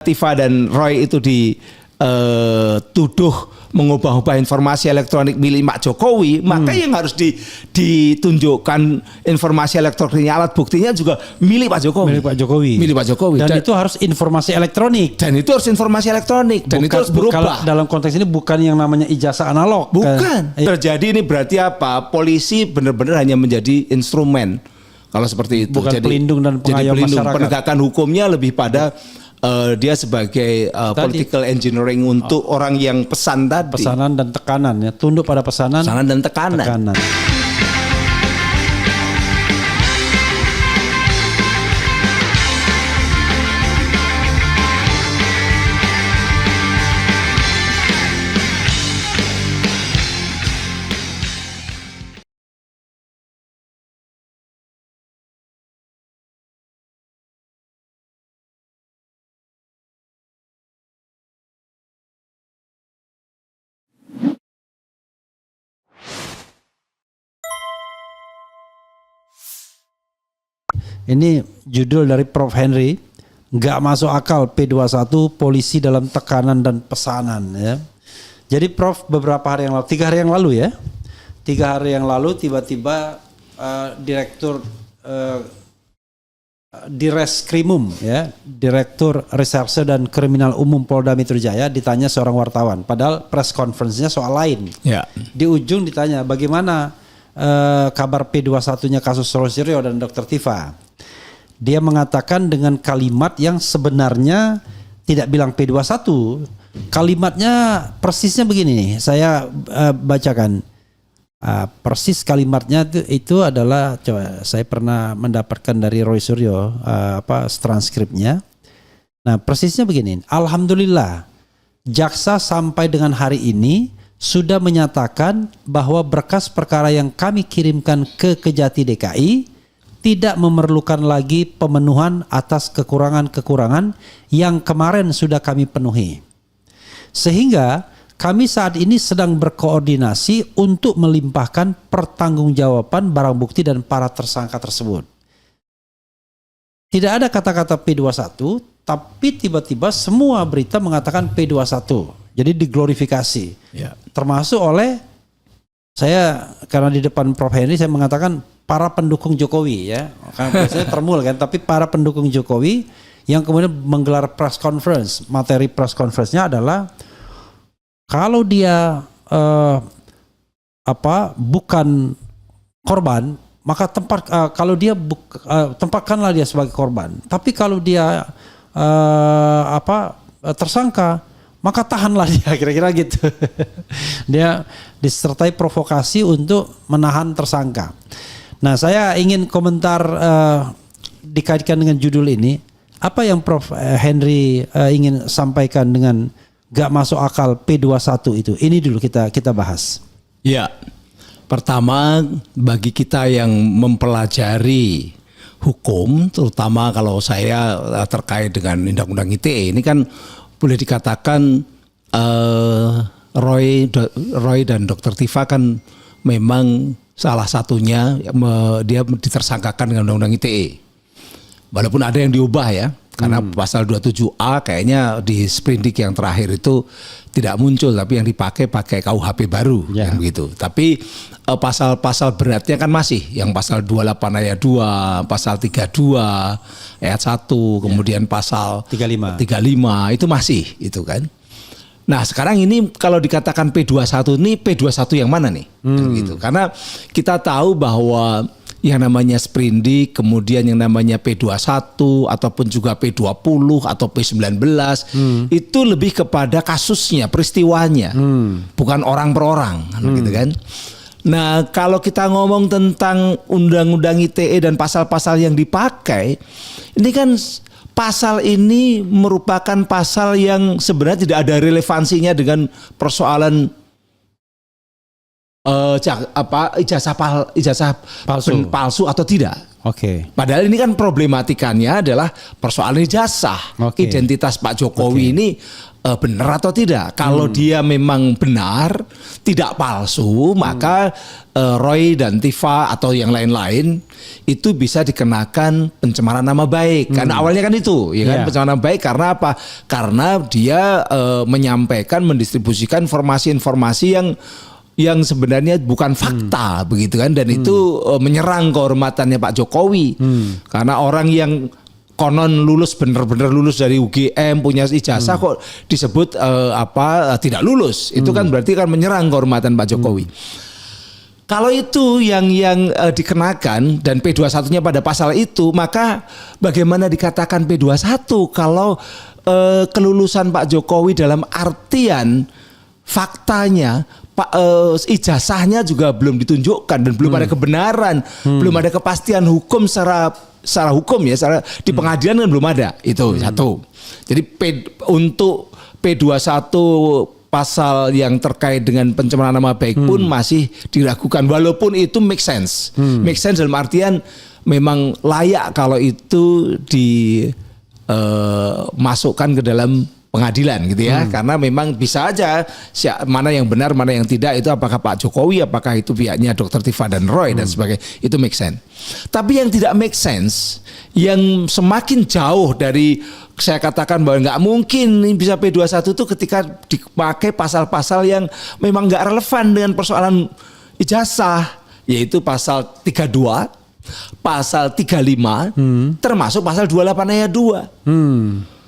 Tifa dan Roy itu dituduh mengubah-ubah informasi elektronik milik Pak Jokowi, maka yang harus ditunjukkan informasi elektroniknya, alat buktinya juga milik Pak Jokowi. Milik Pak Jokowi. Milik Pak Jokowi. Dan itu harus informasi elektronik. Dan itu harus informasi elektronik. Dan itu harus berubah. Dalam konteks ini bukan yang namanya ijazah analog. Bukan. Terjadi ini berarti apa? Polisi benar-benar hanya menjadi instrumen. Kalau seperti itu. Bukan jadi, pelindung dan pengayom masyarakat. Penegakan hukumnya lebih pada dia sebagai political engineering untuk orang yang pesan tadi. Pesanan dan tekanan ya, tunduk pada pesanan dan tekanan. Ini judul dari Prof Henry, nggak masuk akal P21 polisi dalam tekanan dan pesanan ya. Jadi Prof beberapa hari yang lalu, 3 hari yang lalu ya, 3 hari yang lalu tiba-tiba Direktur Direskrimum ya, Direktur Reserse dan Kriminal Umum Polda Metro Jaya ditanya seorang wartawan, padahal press conference-nya soal lain. Ya. Di ujung ditanya bagaimana kabar P21-nya kasus Roy Suryo dan Dr. Tifa. Dia mengatakan dengan kalimat yang sebenarnya tidak bilang P21. Kalimatnya persisnya begini nih, saya bacakan. Persis kalimatnya itu adalah, coba saya pernah mendapatkan dari Roy Suryo transkripnya. Nah persisnya begini, alhamdulillah jaksa sampai dengan hari ini sudah menyatakan bahwa berkas perkara yang kami kirimkan ke Kejati DKI tidak memerlukan lagi pemenuhan atas kekurangan-kekurangan yang kemarin sudah kami penuhi. Sehingga kami saat ini sedang berkoordinasi untuk melimpahkan pertanggungjawaban barang bukti dan para tersangka tersebut. Tidak ada kata-kata P21, tapi tiba-tiba semua berita mengatakan P21. Jadi diglorifikasi. Ya. Termasuk oleh saya, karena di depan Prof Henry saya mengatakan para pendukung Jokowi ya. Karena biasanya termul kan, tapi para pendukung Jokowi yang kemudian menggelar press conference. Materi press conference-nya adalah kalau dia bukan korban, maka tempatkanlah dia sebagai korban. Tapi kalau dia tersangka, maka tahanlah dia, kira-kira gitu. Dia disertai provokasi untuk menahan tersangka. Nah, saya ingin komentar dikaitkan dengan judul ini. Apa yang Prof Henry ingin sampaikan dengan gak masuk akal P21 itu? Ini dulu kita bahas. Ya, pertama bagi kita yang mempelajari hukum, terutama kalau saya terkait dengan Undang-Undang ITE, ini kan boleh dikatakan Roy dan Dr. Tifa kan memang salah satunya dia ditersangkakan dengan Undang-Undang ITE. Walaupun ada yang diubah ya, karena pasal 27A kayaknya di sprindik yang terakhir itu tidak muncul, tapi yang pakai KUHP baru kan begitu. Tapi pasal-pasal beratnya kan masih yang pasal 28 ayat 2, pasal 32 ayat 1, kemudian pasal 35 itu masih itu kan. Nah sekarang ini kalau dikatakan P21 ini P21 yang mana nih? Gitu. Karena kita tahu bahwa yang namanya sprindik, kemudian yang namanya P21 ataupun juga P20 atau P19 itu lebih kepada kasusnya, peristiwanya, bukan orang per orang, gitu kan. Nah kalau kita ngomong tentang Undang-Undang ITE dan pasal-pasal yang dipakai, ini kan pasal ini merupakan pasal yang sebenarnya tidak ada relevansinya dengan persoalan ijazah palsu atau tidak. Oke. Padahal ini kan problematikanya adalah persoalan ijazah. Oke. Identitas Pak Jokowi ini benar atau tidak. Kalau dia memang benar, tidak palsu, maka Roy dan Tifa atau yang lain-lain itu bisa dikenakan pencemaran nama baik. Karena awalnya kan itu, ya kan, pencemaran nama baik karena apa? Karena dia menyampaikan, mendistribusikan informasi-informasi yang sebenarnya bukan fakta begitu kan, dan itu menyerang kehormatannya Pak Jokowi. Karena orang yang konon lulus, benar-benar lulus dari UGM, punya ijazah kok disebut tidak lulus. Itu kan berarti kan menyerang kehormatan Pak Jokowi. Kalau itu yang dikenakan dan P21-nya pada pasal itu, maka bagaimana dikatakan P21 kalau kelulusan Pak Jokowi dalam artian faktanya ijazahnya juga belum ditunjukkan dan belum ada kebenaran, belum ada kepastian hukum secara hukum ya, secara di pengadilan kan belum ada. Itu satu. Jadi untuk P21 pasal yang terkait dengan pencemaran nama baik pun masih diragukan, walaupun itu make sense. Make sense dalam artian memang layak kalau itu dimasukkan ke dalam pengadilan gitu ya, karena memang bisa aja mana yang benar mana yang tidak, itu apakah Pak Jokowi, apakah itu pihaknya Dr. Tifa dan Roy dan sebagainya, itu make sense. Tapi yang tidak make sense, yang semakin jauh dari, saya katakan bahwa nggak mungkin bisa P21 itu ketika dipakai pasal-pasal yang memang nggak relevan dengan persoalan ijazah, yaitu pasal 32, pasal 35, termasuk pasal 28 ayat 2.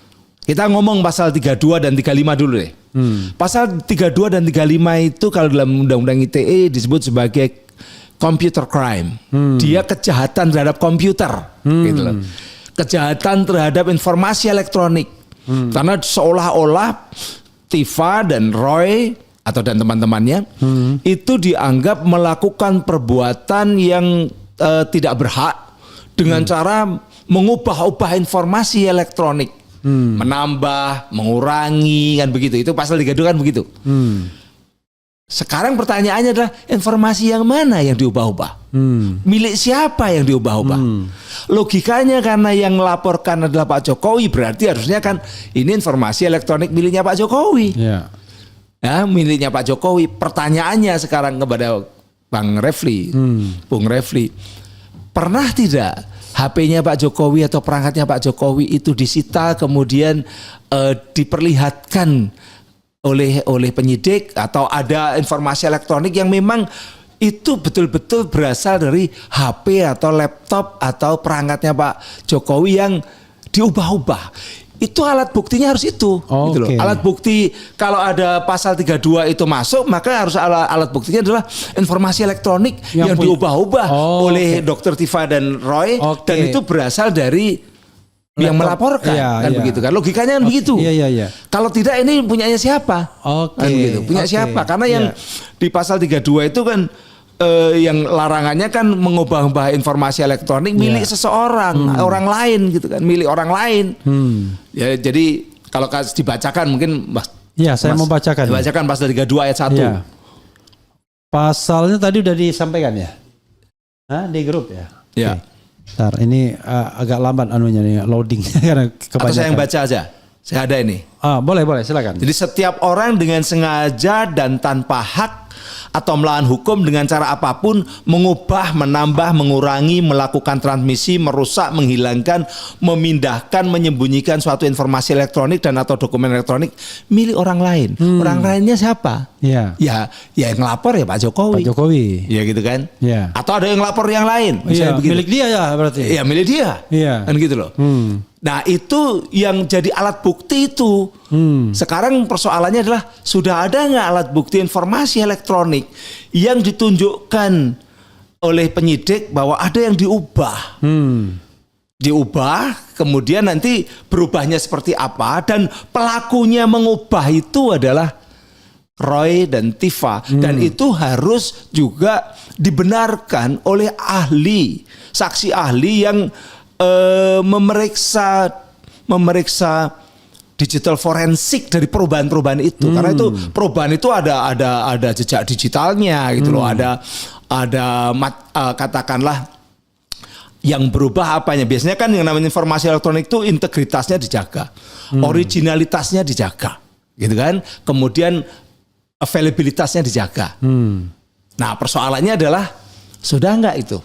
Kita ngomong pasal 32 dan 35 dulu deh. Pasal 32 dan 35 itu kalau dalam Undang-Undang ITE disebut sebagai computer crime. Dia kejahatan terhadap komputer, gitu loh. Kejahatan terhadap informasi elektronik. Karena seolah-olah Tifa dan Roy atau dan teman-temannya itu dianggap melakukan perbuatan yang tidak berhak dengan cara mengubah-ubah informasi elektronik. Menambah, mengurangi, kan begitu. Itu pasal 32 kan begitu. Sekarang pertanyaannya adalah informasi yang mana yang diubah-ubah? Milik siapa yang diubah-ubah? Logikanya karena yang melaporkan adalah Pak Jokowi, berarti harusnya kan ini informasi elektronik miliknya Pak Jokowi. Ya, miliknya Pak Jokowi. Pertanyaannya sekarang kepada Bang Refli, Bung Refli, pernah tidak HP-nya Pak Jokowi atau perangkatnya Pak Jokowi itu disita kemudian diperlihatkan oleh penyidik, atau ada informasi elektronik yang memang itu betul-betul berasal dari HP atau laptop atau perangkatnya Pak Jokowi yang diubah-ubah? Itu alat buktinya harus itu. Gitu loh. Alat bukti kalau ada pasal 32 itu masuk, maka harus alat buktinya adalah informasi elektronik yang diubah-ubah oleh Dr. Tifa dan Roy, dan itu berasal dari yang melaporkan, kan begitu kan? Logikanya kan begitu. Kalau tidak, ini punyanya siapa? Kan begitu. Punya siapa? Karena yang di pasal 32 itu kan yang larangannya kan mengubah-ubah informasi elektronik milik seseorang, orang lain gitu kan, milik orang lain. Ya, jadi kalau dibacakan mungkin saya mau bacakan. Dibacakan pasal 32 ayat 1. Ya. Pasalnya tadi udah disampaikan ya? Di grup ya? Ya. Bentar, ini agak lambat anunya nih, loadingnya karena kebanyakan. Atau saya yang baca aja. Saya ada ini. Boleh silakan. Jadi setiap orang dengan sengaja dan tanpa hak atau melawan hukum dengan cara apapun mengubah, menambah, mengurangi, melakukan transmisi, merusak, menghilangkan, memindahkan, menyembunyikan suatu informasi elektronik dan atau dokumen elektronik milik orang lain. Orang lainnya siapa? Ya yang ngelapor ya Pak Jokowi. Ya gitu kan? Ya. Atau ada yang ngelapor yang lain. Milik dia ya berarti. Ya milik dia. Kan gitu loh. Nah itu yang jadi alat bukti itu. Sekarang persoalannya adalah sudah ada nggak alat bukti informasi elektronik yang ditunjukkan oleh penyidik bahwa ada yang diubah. Diubah, kemudian nanti berubahnya seperti apa, dan pelakunya mengubah itu adalah Roy dan Tifa, dan itu harus juga dibenarkan oleh ahli, saksi ahli yang memeriksa digital forensik dari perubahan-perubahan itu. Karena itu perubahan itu ada jejak digitalnya gitu loh. Katakanlah yang berubah apanya. Biasanya kan yang namanya informasi elektronik itu integritasnya dijaga, originalitasnya dijaga, gitu kan. Kemudian availabilitasnya dijaga. Nah, persoalannya adalah sudah enggak itu?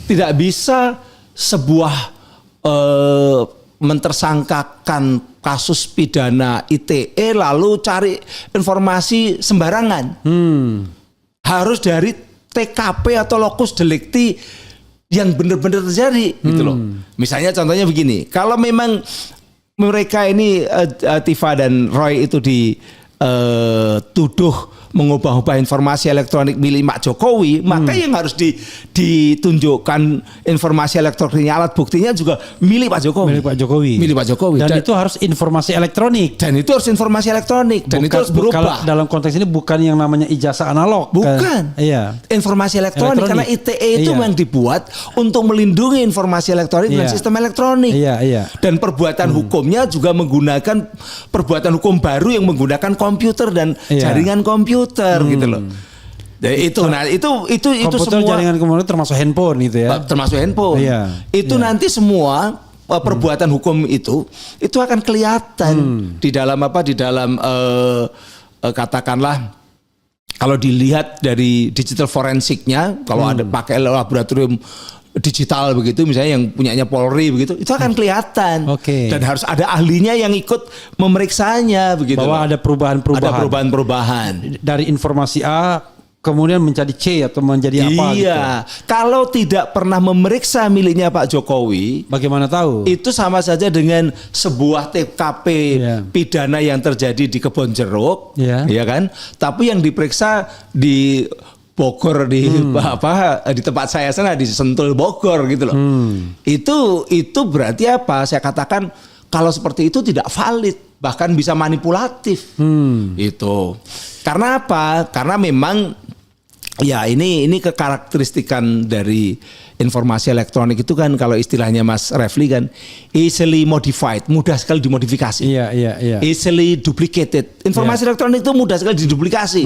Tidak bisa sebuah mentersangkakan kasus pidana ITE lalu cari informasi sembarangan. Harus dari TKP atau lokus delikti yang benar-benar terjadi gitu loh. Misalnya contohnya begini, kalau memang mereka ini Tifa dan Roy itu dituduh mengubah-ubah informasi elektronik milik Pak Jokowi, maka yang harus ditunjukkan informasi elektroniknya, alat buktinya juga milik Pak Jokowi. Milik Pak Jokowi. Dan itu harus informasi elektronik. Dan itu harus informasi elektronik. Dan itu harus berubah. Kalau dalam konteks ini bukan yang namanya ijazah analog. Bukan. Iya. Informasi elektronik. Karena ITE itu yang dibuat untuk melindungi informasi elektronik dan sistem elektronik. Iya. Dan perbuatan hukumnya juga menggunakan perbuatan hukum baru yang menggunakan komputer dan jaringan komputer gitu loh. Jadi itu komputer, semua jaringan komputer termasuk handphone gitu ya. Termasuk handphone. Itu nanti semua perbuatan hukum itu akan kelihatan di dalam katakanlah kalau dilihat dari digital forensiknya, kalau ada pakai laboratorium digital begitu, misalnya yang punyanya Polri begitu, itu akan kelihatan. Dan harus ada ahlinya yang ikut memeriksanya begitu. Bahwa ada perubahan-perubahan. Ada perubahan-perubahan. Dari informasi A kemudian menjadi C atau menjadi apa gitu. Kalau tidak pernah memeriksa miliknya Pak Jokowi, bagaimana tahu? Itu sama saja dengan sebuah TKP pidana yang terjadi di Kebonjeruk, ya kan? Tapi yang diperiksa di Bogor di tempat saya sana di Sentul Bogor gitu loh. Itu berarti apa? Saya katakan kalau seperti itu tidak valid, bahkan bisa manipulatif. Itu. Karena apa? Karena memang ya ini kekarakteristikan dari informasi elektronik itu kan, kalau istilahnya Mas Refli kan easily modified, mudah sekali dimodifikasi. Iya. Easily duplicated. Informasi elektronik itu mudah sekali diduplikasi.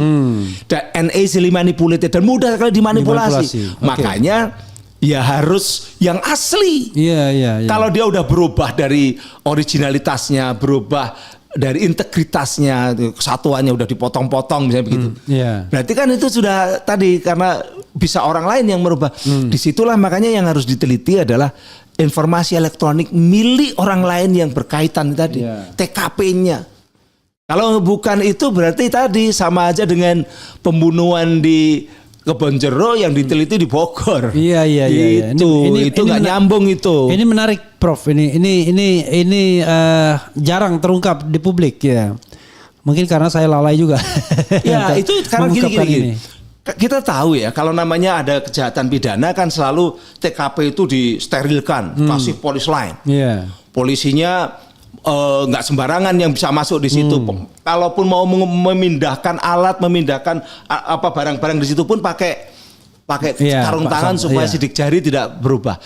Dan easily manipulated, dan mudah sekali dimanipulasi. Makanya ya harus yang asli. Iya. Kalau dia udah berubah dari originalitasnya, berubah dari integritasnya, kesatuannya udah dipotong-potong misalnya begitu. Berarti kan itu sudah tadi, karena bisa orang lain yang merubah. Disitulah makanya yang harus diteliti adalah informasi elektronik milik orang lain yang berkaitan tadi, TKP-nya. Kalau bukan itu berarti tadi sama aja dengan pembunuhan di Kebonjeruk yang diteliti di Bogor. Iya. Itu nggak nyambung itu. Ini menarik, Prof. Ini jarang terungkap di publik ya. Mungkin karena saya lalai juga. Ya itu karena gini. Kita tahu ya, kalau namanya ada kejahatan pidana kan selalu TKP itu disterilkan, kasih polis lain. Polisinya nggak sembarangan yang bisa masuk di situ. Kalaupun mau memindahkan alat, memindahkan barang-barang di situ pun pakai sarung tangan supaya sidik jari tidak berubah.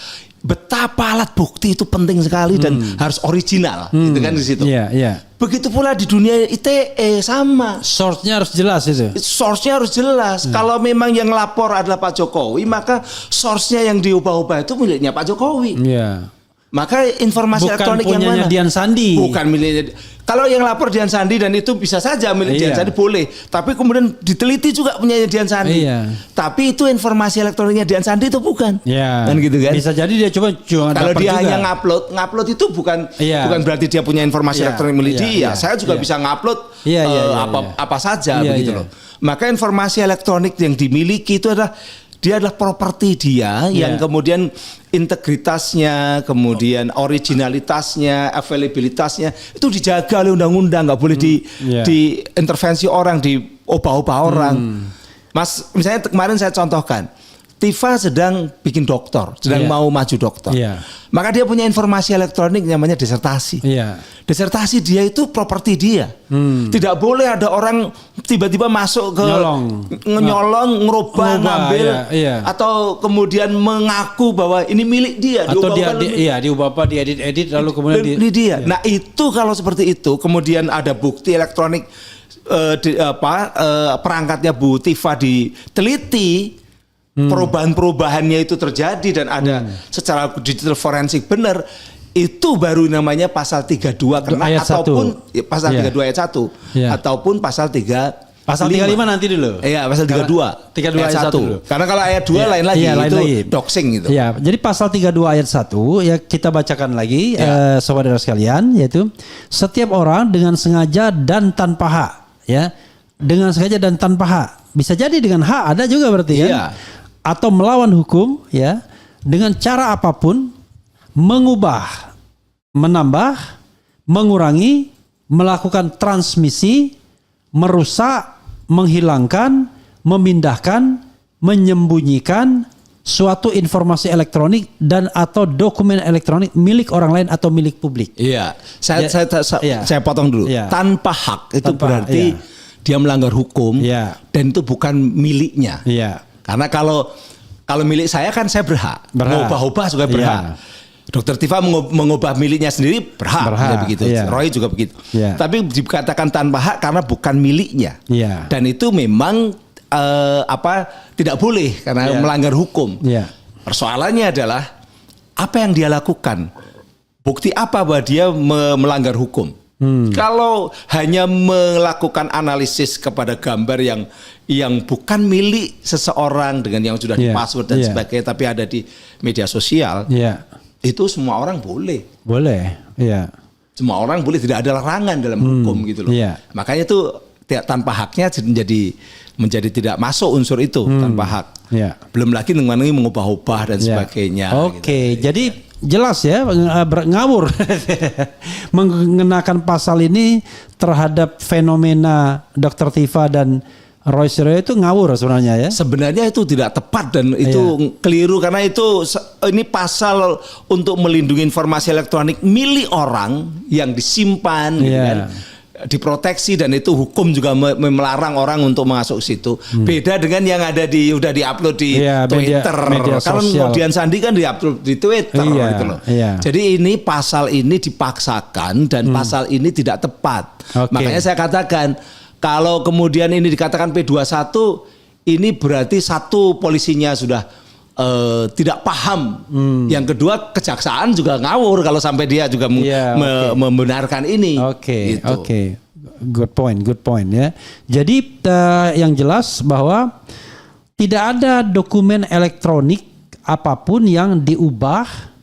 Betapa alat bukti itu penting sekali dan harus original, gitu kan di situ. Begitu pula di dunia ITE sama. Source-nya harus jelas itu. Source-nya harus jelas. Kalau memang yang lapor adalah Pak Jokowi, maka source-nya yang diubah-ubah itu miliknya Pak Jokowi. Maka informasi elektronik yang mana? Dian Sandi. Bukan miliknya. Kalau yang lapor Dian Sandi dan itu bisa saja milik Dian Sandi boleh. Tapi kemudian diteliti juga punya Dian Sandi. Tapi itu informasi elektroniknya Dian Sandi itu bukan. Kan gitu kan? Bisa jadi dia coba kalau dia hanya ngupload itu bukan berarti dia punya informasi elektronik milik dia. Saya juga bisa ngupload apa saja begitu loh. Maka informasi elektronik yang dimiliki itu adalah properti dia yang kemudian integritasnya, kemudian originalitasnya, availabilitasnya itu dijaga oleh undang-undang, nggak boleh diintervensi orang, diubah-ubah orang. Mas, misalnya kemarin saya contohkan Tifa sedang bikin doktor, sedang mau maju doktor. Iya. Maka dia punya informasi elektronik namanya disertasi. Iya. Disertasi dia itu properti dia. Tidak boleh ada orang tiba-tiba masuk ke nyolong, ngerubah, ngambil, atau kemudian mengaku bahwa ini milik dia. Atau diubah diedit lalu kemudian dia. Nah itu kalau seperti itu, kemudian ada bukti elektronik perangkatnya Bu Tifa diteliti. Perubahan-perubahannya itu terjadi dan ada secara digital forensik benar, itu baru namanya pasal 32 kena ayat ataupun 1. Pasal 32 ayat 1 ataupun pasal 3 pasal 35 nanti dulu. Iya, pasal 32 ayat 1 dulu. Karena kalau ayat 2 lain lagi itu doxing gitu. Iya, jadi pasal 32 ayat 1 ya kita bacakan lagi saudara sekalian, yaitu setiap orang dengan sengaja dan tanpa hak, ya. Dengan sengaja dan tanpa hak. Bisa jadi dengan hak ada juga berarti kan? Atau melawan hukum, ya, dengan cara apapun mengubah, menambah, mengurangi, melakukan transmisi, merusak, menghilangkan, memindahkan, menyembunyikan suatu informasi elektronik dan atau dokumen elektronik milik orang lain atau milik publik. Iya, saya potong dulu. Tanpa hak itu berarti dia melanggar hukum dan itu bukan miliknya. Karena kalau milik saya kan saya berhak. Mengubah-ubah juga berhak. Dokter Tifa mengubah miliknya sendiri berhak. Begitu. Roy juga begitu. Tapi dikatakan tanpa hak karena bukan miliknya. Dan itu memang tidak boleh karena melanggar hukum. Persoalannya adalah apa yang dia lakukan. Bukti apa bahwa dia melanggar hukum. Kalau hanya melakukan analisis kepada gambar yang bukan milik seseorang dengan yang sudah di-password dan sebagainya, tapi ada di media sosial, itu semua orang boleh. Semua orang boleh, tidak ada larangan dalam hukum gitu loh. Makanya itu tanpa haknya menjadi tidak masuk unsur itu tanpa hak. Belum lagi mengenai mengubah-ubah dan sebagainya. Oke, gitu. Jadi jelas ya, ngawur mengenakan pasal ini terhadap fenomena Dr. Tifa dan Roy Suryo itu ngawur sebenarnya ya. Sebenarnya itu tidak tepat dan itu keliru karena ini pasal untuk melindungi informasi elektronik milik orang yang disimpan, gitu kan, diproteksi, dan itu hukum juga melarang orang untuk masuk situ. Beda dengan yang ada udah diupload di Twitter. Media kalau kemudian Sandi kan diupload di Twitter gitu loh. Jadi ini pasal ini dipaksakan dan pasal ini tidak tepat. Makanya saya katakan kalau kemudian ini dikatakan P21, ini berarti satu, polisinya sudah tidak paham. Yang kedua, kejaksaan juga ngawur kalau sampai dia juga membenarkan ini. Oke. Good point ya. Jadi yang jelas bahwa tidak ada dokumen elektronik apapun yang diubah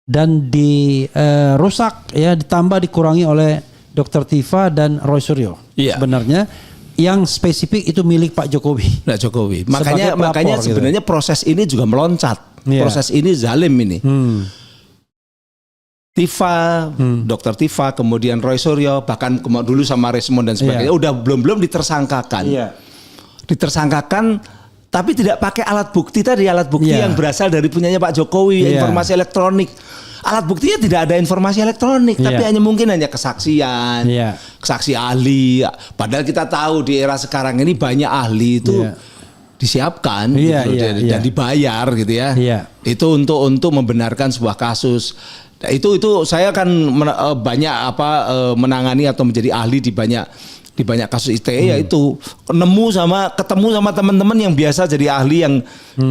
dan dirusak, ya, ditambah dikurangi oleh Dr. Tifa dan Roy Suryo. Sebenarnya yang spesifik itu milik Pak Jokowi. Nah, Jokowi. Makanya sebenarnya proses ini juga meloncat. Proses ini zalim ini. Tifa, Dr. Tifa, kemudian Roy Suryo, bahkan dulu sama Resmond dan sebagainya, udah belum ditersangkakan. Ditersangkakan, tapi tidak pakai alat bukti tadi, alat bukti yang berasal dari punyanya Pak Jokowi, informasi elektronik. Alat buktinya tidak ada informasi elektronik, tapi hanya kesaksian, kesaksi ahli. Padahal kita tahu di era sekarang ini banyak ahli itu disiapkan dan dibayar gitu ya. Itu untuk membenarkan sebuah kasus. Nah, itu saya kan banyak menangani atau menjadi ahli di banyak kasus ITE, yaitu ketemu sama teman-teman yang biasa jadi ahli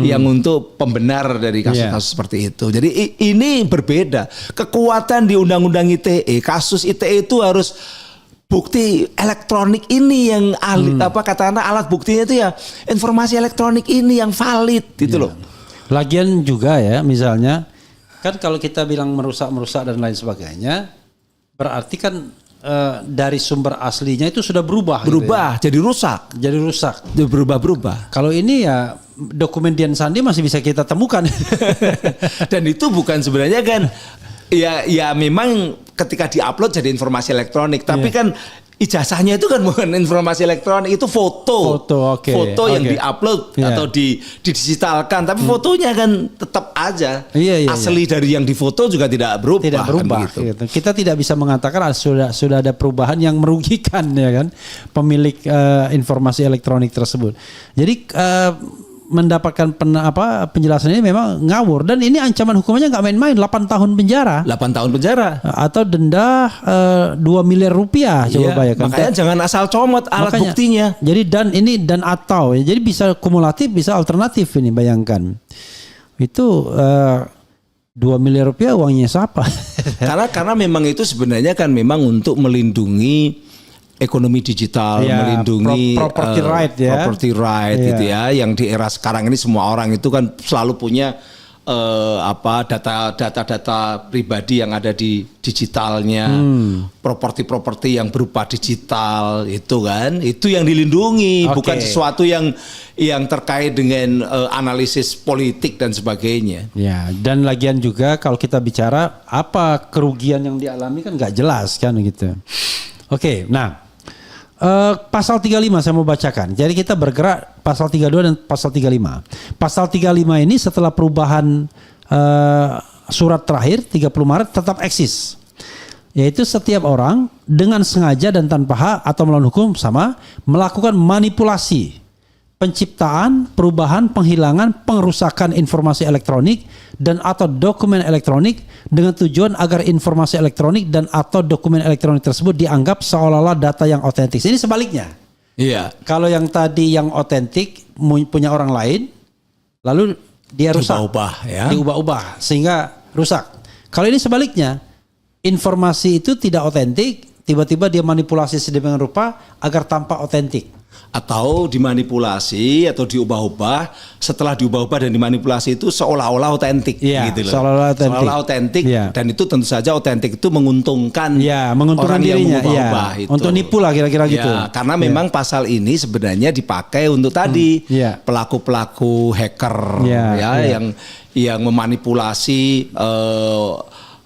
yang untuk pembenar dari kasus-kasus seperti itu. Jadi ini berbeda. Kekuatan di Undang-Undang ITE, kasus ITE itu harus bukti elektronik ini yang ahli katakanlah alat buktinya itu ya informasi elektronik ini yang valid gitu loh. Lagian juga ya, misalnya kan kalau kita bilang merusak dan lain sebagainya, berarti kan dari sumber aslinya itu sudah berubah gitu ya? Jadi rusak, berubah. Kalau ini ya dokumen Dian Sandi masih bisa kita temukan. Dan itu bukan sebenarnya kan ya memang ketika diupload jadi informasi elektronik, tapi kan ijazahnya itu kan bukan informasi elektronik, itu foto. Oke. Foto yang diupload atau didigitalkan, tapi fotonya kan tetap aja. Asli dari yang difoto juga tidak berubah. Tidak berubah. Kan gitu. Kita tidak bisa mengatakan sudah ada perubahan yang merugikan ya kan pemilik informasi elektronik tersebut. Jadi mendapatkan penjelasan ini memang ngawur, dan ini ancaman hukumannya nggak main-main, 8 tahun penjara. 8 tahun penjara atau denda 2 miliar rupiah. Coba bayangkan. Makanya jangan asal comot alat buktinya. Jadi dan atau ya, jadi bisa kumulatif, bisa alternatif ini, bayangkan. Itu 2 miliar rupiah uangnya siapa? karena memang itu sebenarnya kan memang untuk melindungi ekonomi digital, melindungi property right ya. Property right gitu ya, yang di era sekarang ini semua orang itu kan selalu punya data pribadi yang ada di digitalnya, properti yang berupa digital itu kan, itu yang dilindungi, bukan sesuatu yang terkait dengan analisis politik dan sebagainya. Ya, dan lagian juga kalau kita bicara apa kerugian yang dialami kan nggak jelas kan gitu. Oke, nah. Pasal 35 saya mau bacakan. Jadi kita bergerak pasal 32 dan pasal 35. Pasal 35 ini setelah perubahan surat terakhir 30 Maret tetap eksis. Yaitu setiap orang dengan sengaja dan tanpa hak atau melawan hukum sama melakukan manipulasi, penciptaan, perubahan, penghilangan, pengerusakan informasi elektronik dan atau dokumen elektronik dengan tujuan agar informasi elektronik dan atau dokumen elektronik tersebut dianggap seolah-olah data yang otentik. Ini sebaliknya. Iya. Kalau yang tadi yang otentik punya orang lain, lalu dia rusak. Diubah-ubah sehingga rusak. Kalau ini sebaliknya, informasi itu tidak otentik, tiba-tiba dia manipulasi sedemikian rupa agar tampak otentik. Atau dimanipulasi atau diubah-ubah, setelah diubah-ubah dan dimanipulasi itu seolah-olah otentik gitu loh. Seolah-olah otentik dan itu tentu saja otentik itu menguntungkan orang yang mengubah-ubah itu. Untuk nipu lah kira-kira gitu. Karena memang pasal ini sebenarnya dipakai untuk tadi pelaku-pelaku hacker yang memanipulasi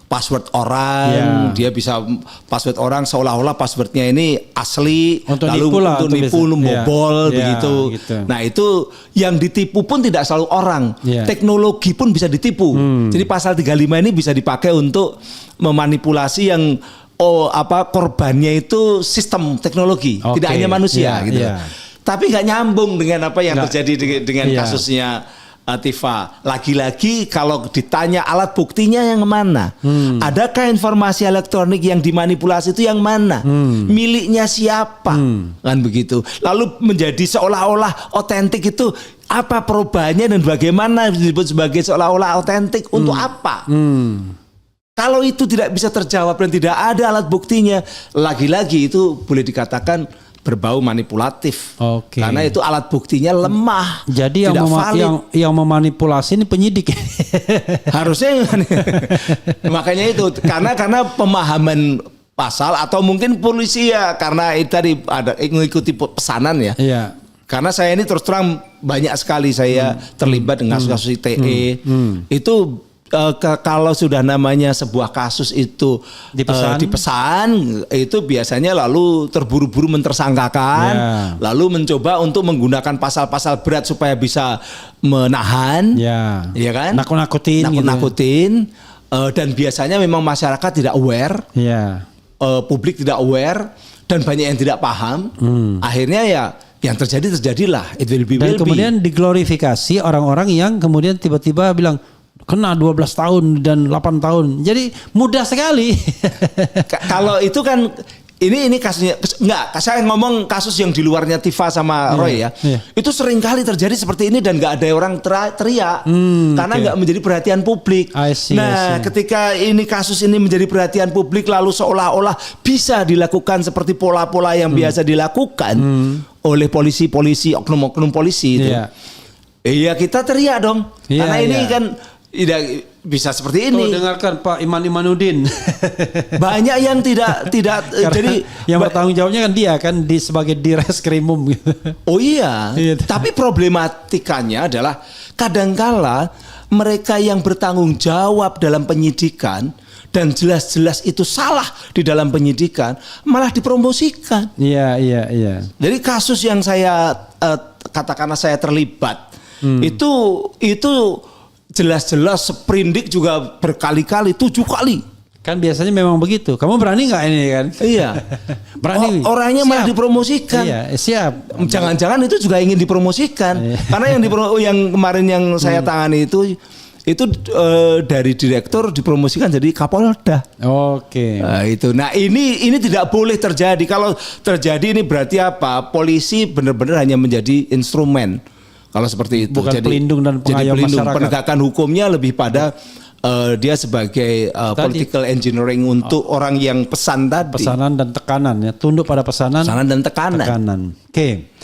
password orang, dia bisa password orang seolah-olah passwordnya ini asli, untuk lalu untuk nipu, membobol begitu. Gitu. Nah itu yang ditipu pun tidak selalu orang, teknologi pun bisa ditipu. Jadi pasal 35 ini bisa dipakai untuk memanipulasi yang korbannya itu sistem teknologi, tidak hanya manusia gitu. Tapi nggak nyambung dengan apa yang terjadi dengan kasusnya Tifa. Lagi-lagi kalau ditanya alat buktinya yang mana? Adakah informasi elektronik yang dimanipulasi itu yang mana? Miliknya siapa? Kan begitu. Lalu menjadi seolah-olah otentik itu apa perubahannya dan bagaimana disebut sebagai seolah-olah otentik untuk apa? Kalau itu tidak bisa terjawab dan tidak ada alat buktinya, lagi-lagi itu boleh dikatakan berbau manipulatif, karena itu alat buktinya lemah. Jadi yang memanipulasi ini penyidik. Harusnya, makanya itu karena pemahaman pasal atau mungkin polisi karena itu tadi ada mengikuti pesanan Karena saya ini terus terang banyak sekali saya terlibat dengan kasus ITE itu. Kalau sudah namanya sebuah kasus itu dipesan itu biasanya lalu terburu-buru mentersangkakan, lalu mencoba untuk menggunakan pasal-pasal berat supaya bisa menahan, ya kan? Nakut-nakutin, dan biasanya memang masyarakat tidak aware, publik tidak aware, dan banyak yang tidak paham. Akhirnya yang terjadilah. It will be. Dan kemudian diglorifikasi orang-orang yang kemudian tiba-tiba bilang kena 12 tahun dan 8 tahun. Jadi mudah sekali. Kalau itu kan ini kasusnya enggak, saya ngomong kasus yang di luarnya Tifa sama Roy Itu sering kali terjadi seperti ini dan enggak ada orang teriak karena enggak menjadi perhatian publik. Ketika ini kasus ini menjadi perhatian publik lalu seolah-olah bisa dilakukan seperti pola-pola yang biasa dilakukan oleh polisi-polisi, oknum-oknum polisi itu. Iya, kita teriak dong. Karena ini kan tidak bisa seperti ini. Dengarkan Pak Imanuddin. Banyak yang tidak jadi yang bertanggung jawabnya kan dia kan sebagai Direskrimum. Oh iya. Tapi problematikanya adalah kadangkala mereka yang bertanggung jawab dalam penyidikan dan jelas-jelas itu salah di dalam penyidikan malah dipromosikan. Iya. Jadi kasus yang saya katakanlah saya terlibat itu jelas-jelas sprindik juga berkali-kali 7 kali. Kan biasanya memang begitu. Kamu berani nggak ini kan? Iya. Berani. Orangnya malah dipromosikan. Iya, siap. Jangan-jangan itu juga ingin dipromosikan. Karena yang kemarin yang saya tangani itu dari direktur dipromosikan jadi Kapolda. Oke. Nah, itu. Nah, ini tidak boleh terjadi. Kalau terjadi ini berarti apa? Polisi benar-benar hanya menjadi instrumen. Kalau seperti itu. Bukan pelindung dan pengayom masyarakat. Penegakan hukumnya lebih pada dia sebagai political engineering untuk orang yang pesan tadi. Pesanan dan tekanan ya, tunduk pada pesanan. Pesanan dan tekanan. Oke.